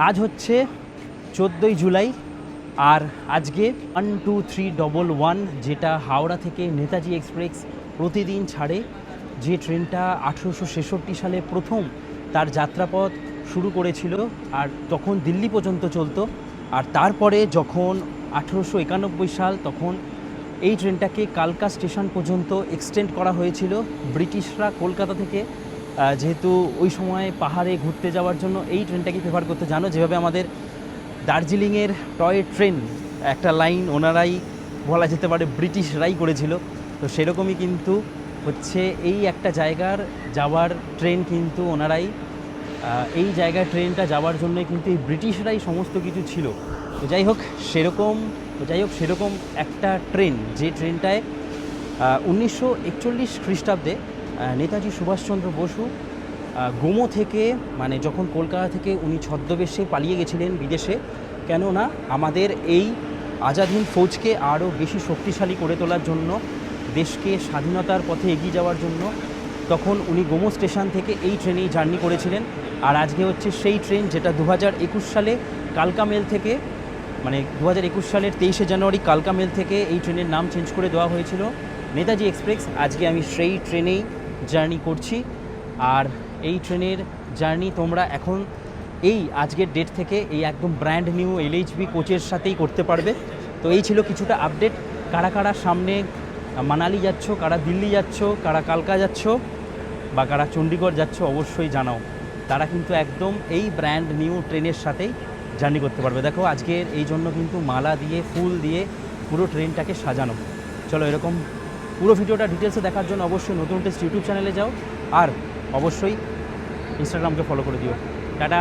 আজ হচ্ছে 14ই জুলাই, আর আজকে 12311 যেটা হাওড়া থেকে নেতাজি এক্সপ্রেস প্রতিদিন ছাড়ে, যে ট্রেনটা 1866 সালে প্রথম তার যাত্রাপথ শুরু করেছিল আর তখন দিল্লি পর্যন্ত চলতো। আর তারপরে যখন 1891 সাল, তখন এই ট্রেনটাকে কালকা স্টেশন পর্যন্ত এক্সটেন্ড করা হয়েছিল। ব্রিটিশরা কলকাতা থেকে যেহেতু ওই সময় পাহাড়ে ঘুরতে যাওয়ার জন্য এই ট্রেনটাকে প্রেফার করতে, জানো যেভাবে আমাদের দার্জিলিংয়ের টয় ট্রেন একটা লাইন ওনারাই বলা যেতে পারে ব্রিটিশরাই করেছিল, তো সেরকমই কিন্তু হচ্ছে এই একটা জায়গার যাওয়ার ট্রেন কিন্তু ওনারাই এই জায়গার ট্রেনটা যাওয়ার জন্যই কিন্তু এই ব্রিটিশরাই সমস্ত কিছু ছিল। তো যাই হোক সেরকম একটা ট্রেন, যে ট্রেনটায় 1941 খ্রিস্টাব্দে নেতাজি সুভাষচন্দ্র বসু গোমো থেকে, মানে যখন কলকাতা থেকে উনি ছদ্মবেশে পালিয়ে গেছিলেন বিদেশে, কেননা আমাদের এই আজাদ হিন্দ ফৌজকে আরও বেশি শক্তিশালী করে তোলার জন্য, দেশকে স্বাধীনতার পথে এগিয়ে যাওয়ার জন্য, তখন উনি গোমো স্টেশন থেকে এই ট্রেনেই জার্নি করেছিলেন। আর আজকে হচ্ছে সেই ট্রেন যেটা 2021 সালে কালকা মেল থেকে, মানে 2021 সালের 23শে জানুয়ারি কালকা মেল থেকে এই ট্রেনের নাম চেঞ্জ করে দেওয়া হয়েছিল নেতাজি এক্সপ্রেস। আজকে আমি সেই ট্রেনেই জার্নি করছি, আর এই ট্রেনের জার্নি তোমরা এখন এই আজকের ডেট থেকে এই একদম ব্র্যান্ড নিউ LHB কোচের সাথেই করতে পারবে। তো এই ছিল কিছুটা আপডেট। কারা কারা সামনে মানালি যাচ্ছ, কারা দিল্লি যাচ্ছ, কারা কালকা যাচ্ছ, বা কারা চণ্ডীগড় যাচ্ছ, অবশ্যই জানাও। তারা কিন্তু একদম এই ব্র্যান্ড নিউ ট্রেনের সাথেই জার্নি করতে পারবে। দেখো আজকের এই জন্য কিন্তু মালা দিয়ে, ফুল দিয়ে পুরো ট্রেনটাকে সাজানো। চলো, এরকম পুরো ভিডিওটা ডিটেলসে দেখার জন্য অবশ্যই নতুন টেস্ট ইউটিউব চ্যানেলে যাও, আর অবশ্যই ইনস্টাগ্রামকে ফলো করে দিও। টাটা।